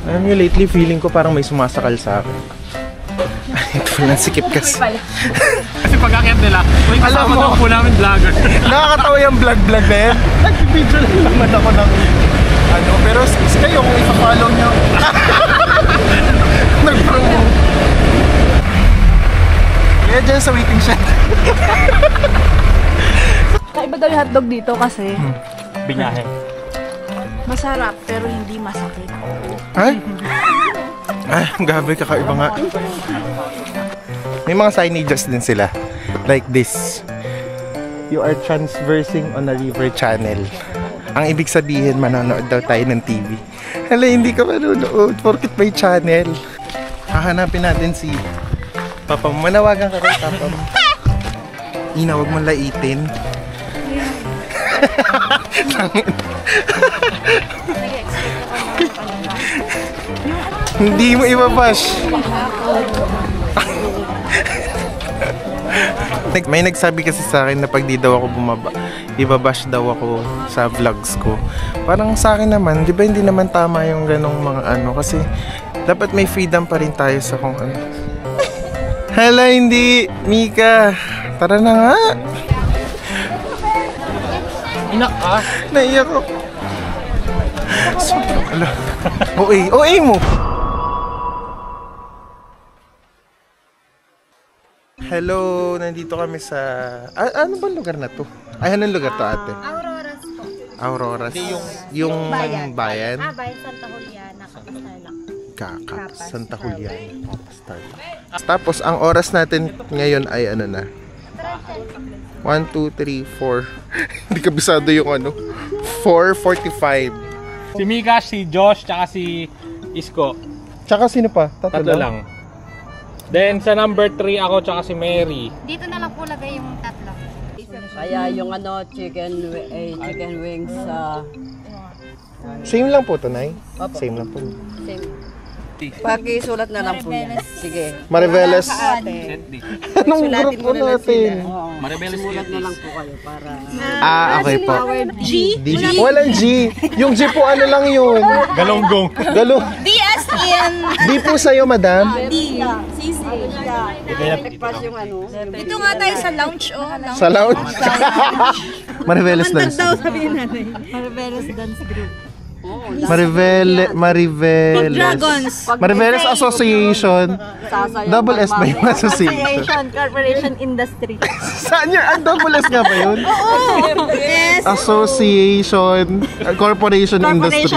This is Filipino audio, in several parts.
Alam nyo, lately feeling ko parang may sumasakal sa akin. Ito lang, sikip kasi. Kasi pag-akyat nila, may kasama daw po namin vlogger. Nakakatawa yung vlog-vlog na yan. Nag-video lang naman ako ng ano. Pero kayo kung ipa-follow nyo. Nag-promote. Kaya dyan sa waiting shed. Kaiba daw yung hotdog dito kasi Binyahe. masarap pero hindi masakit. Ay? Ay, gabi, kakaiba nga. May mga signages din sila. Like this. You are transversing on a river channel. Ang ibig sabihin, manonood daw tayo ng TV. Hala, hindi ka manonood. Porket may channel. Hahanapin natin si Papa mo. Manawagan ka kay Papa mo. Ina, huwag mong laitin. Hindi mo ibabash. May nagsabi kasi sa akin na pag di daw ako bumaba, ibabash daw ako sa vlogs ko. Parang sa akin naman, di ba hindi naman tama yung ganong mga ano, kasi dapat may freedom pa rin tayo sa kung ano. Hala, hindi, Mika. Tara na nga. Inak ka? Naiyak ako. Ala. OA mo. Hello, nandito kami sa... ano ba lugar na to? Ay, anong lugar to, ate? Auroras po. Auroras. Yung bayan? Bayan Santa Juliana, Kapastarlak. Kakap, Santa Juliana, Kapastarlak. Tapos, ang oras natin ngayon ay ano na? 1, 2, 3, 4. Hindi kabisado yung ano. 4:45. Si Mika, si Josh, tsaka si Isko. Tsaka sino pa? Tatlo lang. Then sa number 3 ako tsaka si Mary. Dito na lang po lagay yung tatlo. Kaya yung ano, chicken wings, Same lang po to, Nay? Opo. Same lang po. same. Pakisulat na lang po yan. Sige. Mariveles. Ate. Anong Sulatin grupo mo na lang natin? sila. Oo. Sulat na lang po kayo para... Okay po. G? D. Walang G. Yung G po ano lang yun? Galonggong. D as in D po sa'yo, madam. D. Sisi. Breakfast yung ano. Dito nga tayo sa lounge, oh. Sa lounge. Mariveles dance. Sabihin natin. Marvelous Dance Group. Mariveles Association. Double S ba yung association? Corporation Industry. Saan yun? Double S nga ba yun? Yes. Association Corporation Industry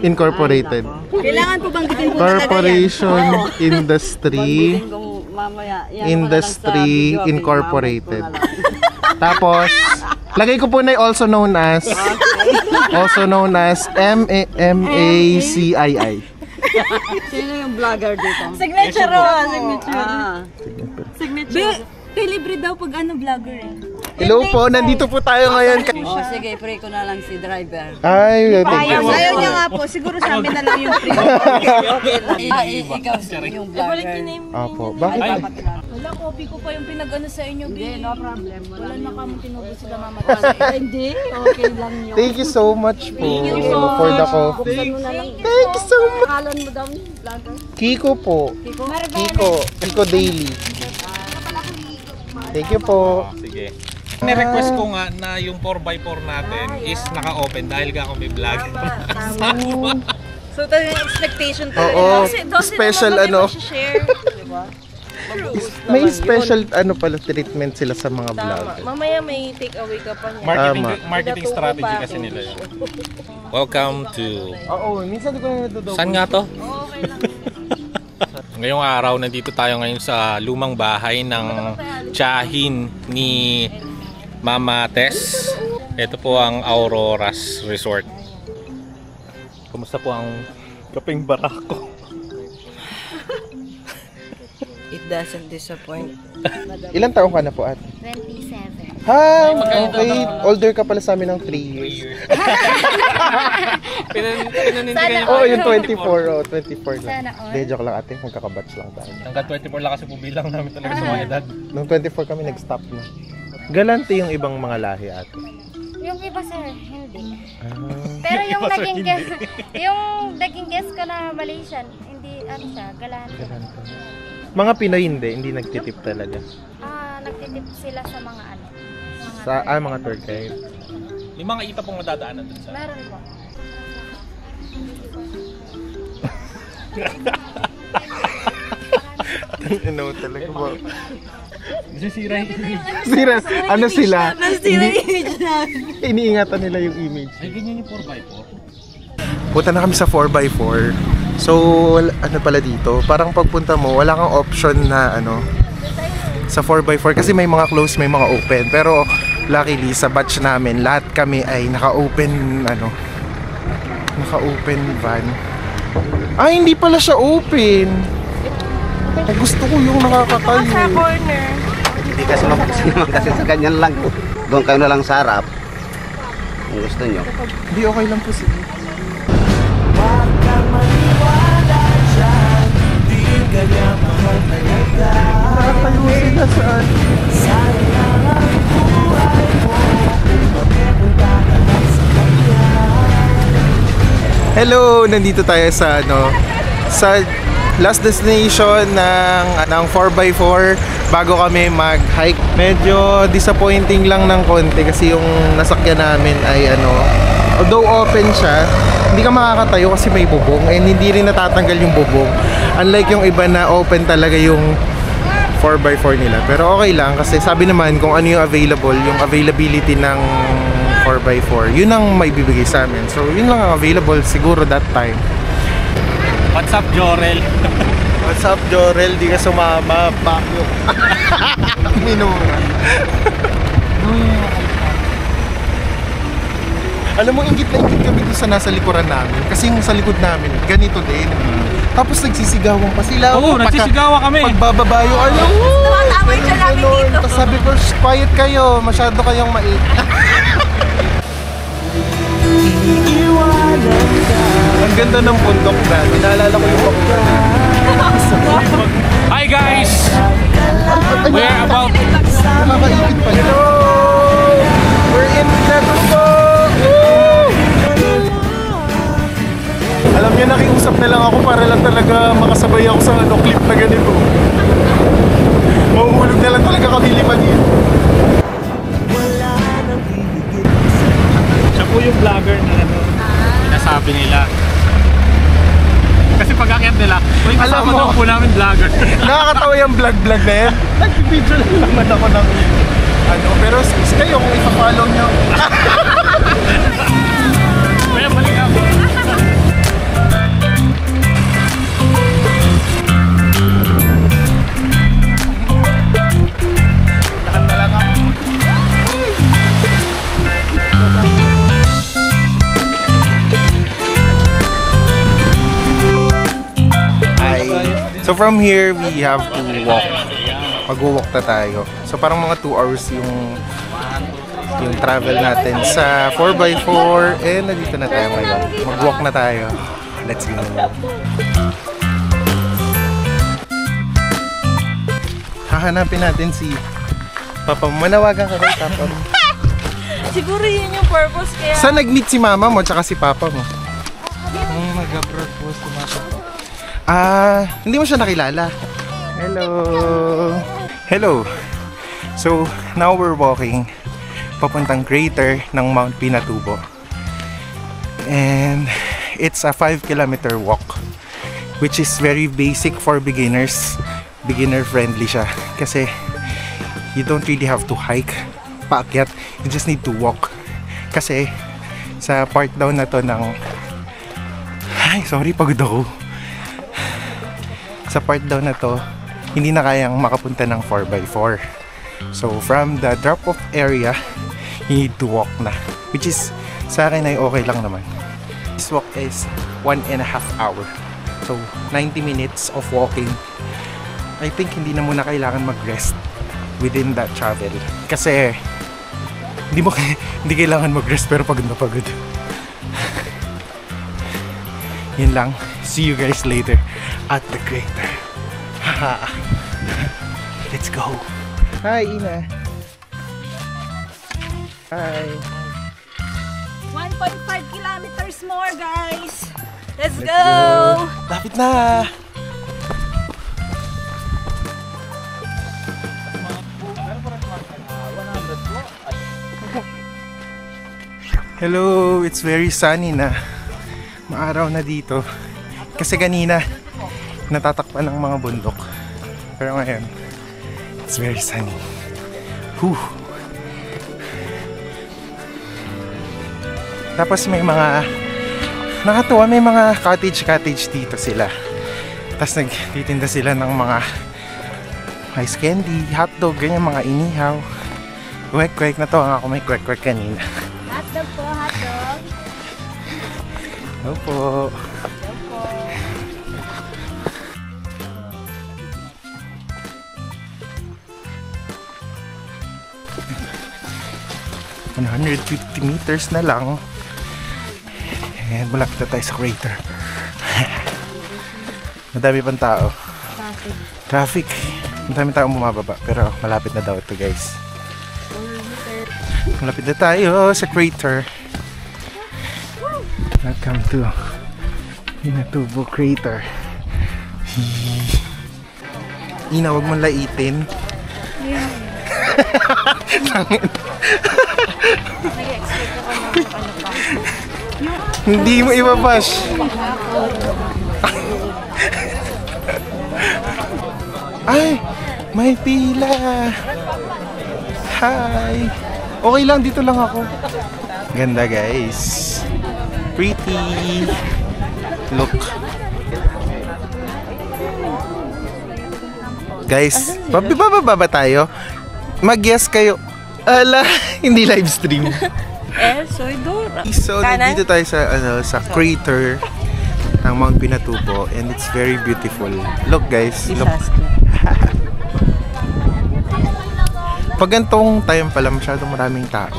Incorporated. Kailangan po banggitin po Corporation Industry Mamaya. Industry Incorporated. Tapos, lagay ko po na also known as MACII. Sino yung vlogger dito? Signature Ah. Signature. Libre daw pag ano vlogger eh. Hello po, nandito po tayo ngayon. Oh, sige, pray ko na lang si driver. Ay, thank you. Ayaw niya nga po. Siguro sa amin na lang yung free. Okay lang. Ikaw yung vlogger. Opo, bakit? Wala, copy ko pa yung pinag-ano sa inyo, Hindi, no problem. Wala na kami tinubo sila mamatay. Hindi, okay lang yun. Thank you so much po for the coffee. Buksan mo na lang. Thank you so much. Pangalan mo daw yung vlogger? Kiko po. Kiko Daily. Thank you po. Sige. Ni-request ko nga na yung 4x4 natin is naka-open dahil ka ako may vlog. So, ito yung expectation ko. Oo, special ano. May special ano pala treatment sila sa mga vlogger. Mamaya may take away ka pa niya. Marketing strategy kasi nila yun. Welcome to... Oo, minsan di ko na natudaw. Saan nga to? Ngayong araw, nandito tayo ngayon sa lumang bahay ng tiyahin ni Mama Tess. Ito po ang Auroras Resort. Kumusta po ang kaping barako? It doesn't disappoint. Ilang taong ka na po, ate? 27. Ha, okay. Older ka pala sa amin ng 3 years. Oo, yung 24. Oh, 24 lang. Sana all. Hindi, joke lang ate. Magkakabatch lang tayo. Hanggang 24 lang kasi po bilang namin talaga sa mga edad. Nung 24 kami, nag-stop na. Galante yung ibang mga lahi, ate. Yung iba sir, hindi. Pero yung naging guess, yung naging guess ko na Malaysian, hindi ano siya, galante. Mga Pinoy hindi nagtitip talaga. Nagtitip sila sa mga ano. Mga tour guide. May mga ipa pong nadadaanan dun sa... Meron po. Ano talaga po? Sisira Sira, ano sila? Nasira yung image namin. Iniingatan nila yung image. Ay, ganyan yung 4x4. Punta na kami sa 4x4. So, ano pala dito? Parang pagpunta mo, wala kang option na ano sa 4x4 kasi may mga closed, may mga open. Pero luckily sa batch namin, lahat kami ay naka-open naka-open van. Ay, hindi pala siya open. Gusto ko yung nakakatayo. Sa corner. Hindi kasi mabuksan naman kasi sa ganyan lang. Doon kayo na lang sa harap. Kung gusto nyo. Hindi, okay lang po sige. Nakatayo sila saan? Hello! Nandito tayo sa sa last destination ng 4x4 bago kami mag-hike. Medyo disappointing lang ng konti kasi yung nasakyan namin ay although open siya, hindi ka makakatayo kasi may bubong and hindi rin natatanggal yung bubong. Unlike yung iba na open talaga yung 4x4 nila. Pero okay lang kasi sabi naman kung ano yung available, yung availability ng 4x4, yun ang may bibigay sa amin. So yun lang ang available siguro that time. What's up, Jorel? What's up, Jorel? Di ka sumama. Bakyo. Minura. Alam mo, ingit na ingit kami doon sa nasa likuran namin. Kasi yung sa likod namin, ganito din. Tapos nagsisigawan pa sila. Oo, nagsisigawan kami. Pagbababa yung Tumatama yung siya namin dito. Tapos sabi ko, quiet kayo. Masyado kayong mait. Ang ganda ng bundok na. Naalala ko yung bundok. Hi guys! We're about... Nakakaipit pa. Hello! We're in Natubo! Alam niyo, nakiusap na lang ako para lang talaga makasabay ako sa clip na ganito. Mahuhulog na lang talaga kami lima dito. Siya po yung vlogger na sinasabi nila. Kasi pag-akyat nila, may kasama daw po namin vlogger. Nakakatawa yung vlog na yan. Nag-video lang naman ako ng pero kayo kung ipa-follow nyo. Kaya balik ako. Lahat na lang ako. So from here, we have to walk. Mag-walk na tayo. So parang mga 2 hours yung travel natin sa 4x4. And nandito na tayo ngayon. Mag-walk na tayo. Let's go. Hahanapin natin si Papa. Manawagan ka kay Papa. Siguro yun yung purpose kaya... Saan nag-meet si Mama mo tsaka si Papa mo? Mag-abroad po si Mama. Hindi mo siya nakilala. Hello. Hello. So, now we're walking papuntang crater ng Mount Pinatubo. And it's a 5-kilometer walk, which is very basic for beginners. Beginner friendly siya kasi you don't really have to hike, paakyat. You just need to walk. Kasi sa part down na to ng pagod ako. Sa part down na to, hindi na kayang makapunta ng 4x4. So from the drop-off area, you need to walk na. Which is, sa akin ay okay lang naman. This walk is 1.5 hours. So 90 minutes of walking. I think hindi na muna kailangan mag-rest within that travel. Kasi hindi kailangan mag-rest pero pagod na pagod. Yun lang. See you guys later at the crater. Let's go. Hi, Ina. Hi. 1.5 kilometers more, guys. Let's go! Lapit na! Hello, it's very sunny na. Maaraw na dito. Kasi kanina, natatakpan ng mga bundok. Pero ngayon, it's very sunny. Whew. Tapos may mga, nakatuwa, may mga cottage dito sila. Tapos nagtitinda sila ng mga ice candy, hotdog, ganyan, mga inihaw. Kwek-kwek, natawa ako, may kwek-kwek kanina. Hotdog po, hotdog. Opo. Opo. $150 meters na lang. And malapit na tayo sa crater. Madami pang tao. Traffic. Madami taong bumababa. Pero malapit na daw ito, guys. Malapit na tayo sa crater. Welcome to Pinatubo Crater. Ina, wag mong laitin. Nag-expect ako ng ano pa. Hindi mo ibabash. Ay, may pila. Hi. Okay lang, dito lang ako. Ganda, guys. Pretty. Look. Guys, bababa ba tayo? Mag-guess kayo. Ala, hindi live stream. Soy Dora. So, nandito tayo sa sa crater ng Mount Pinatubo and it's very beautiful. Look, guys. Look. Pag gantong time pala, masyadong maraming tao.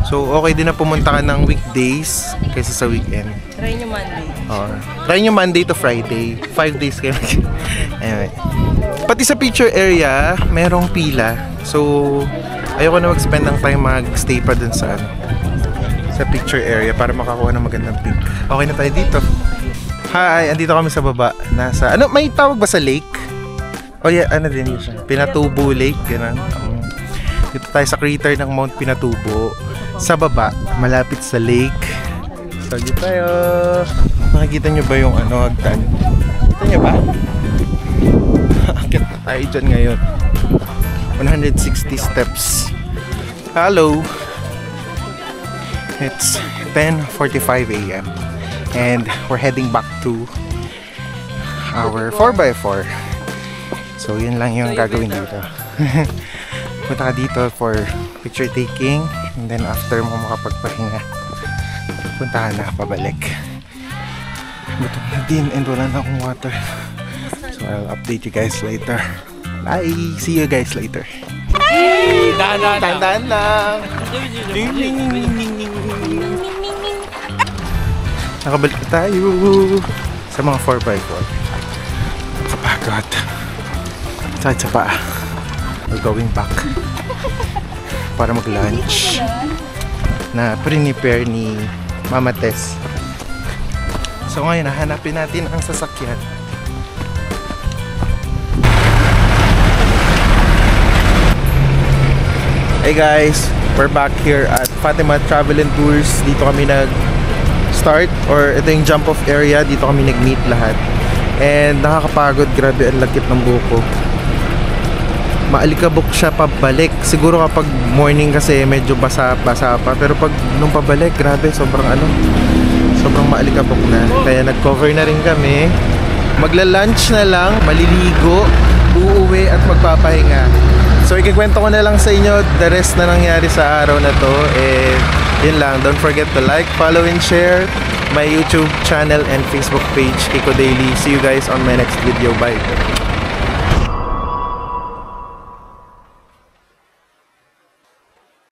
So, okay din na pumunta ka ng weekdays kaysa sa weekend. Try nyo Monday. Try nyo Monday to Friday. 5 days kayo. Anyway. Pati sa picture area, merong pila. So, ayoko na mag-spend ng time mag-stay pa dun sa sa picture area para makakuha ng magandang pic. Okay na tayo dito. Hi, andito kami sa baba. Nasa, may tawag ba sa lake? Oh yeah, din yun siya. Pinatubo Lake, ganun. Dito tayo sa crater ng Mount Pinatubo. Sa baba, malapit sa lake. So, dito tayo. Nakikita nyo ba yung hagdan? Kita nyo ba? Akit na tayo dyan ngayon. 160 steps. Hello! It's 10:45 a.m. and we're heading back to our 4x4. So, yun lang yung gagawin dito. Punta ka dito for picture taking and then after mo makapagpahinga, punta ka na pabalik. Gutom na din and wala na akong water. So, I'll update you guys later. Bye! See you guys later. Dahan-dahan lang. Nakabalik na tayo sa mga 4x4. Kapagod. Sakit sa paa. We're going back para mag-lunch na prepare ni Mama Tess. So ngayon, hanapin natin ang sasakyan. Hey guys, we're back here at Fatima Travel and Tours. Dito kami nag-start, or ito yung jump off area. Dito kami nag-meet lahat. And nakakapagod, grabe ang lagkit ng buko. Maalikabok siya pabalik. Siguro kapag morning kasi medyo basa pa. Pero pag nung pabalik, grabe, sobrang maalikabok na. Kaya nag-cover na rin kami. Magla-lunch na lang, maliligo, uuwi at magpapahinga. So ikikwento ko na lang sa inyo the rest na nangyari sa araw na to. And yun lang, don't forget to like, follow and share my YouTube channel and Facebook page, Kiko Daily. See you guys on my next video. Bye!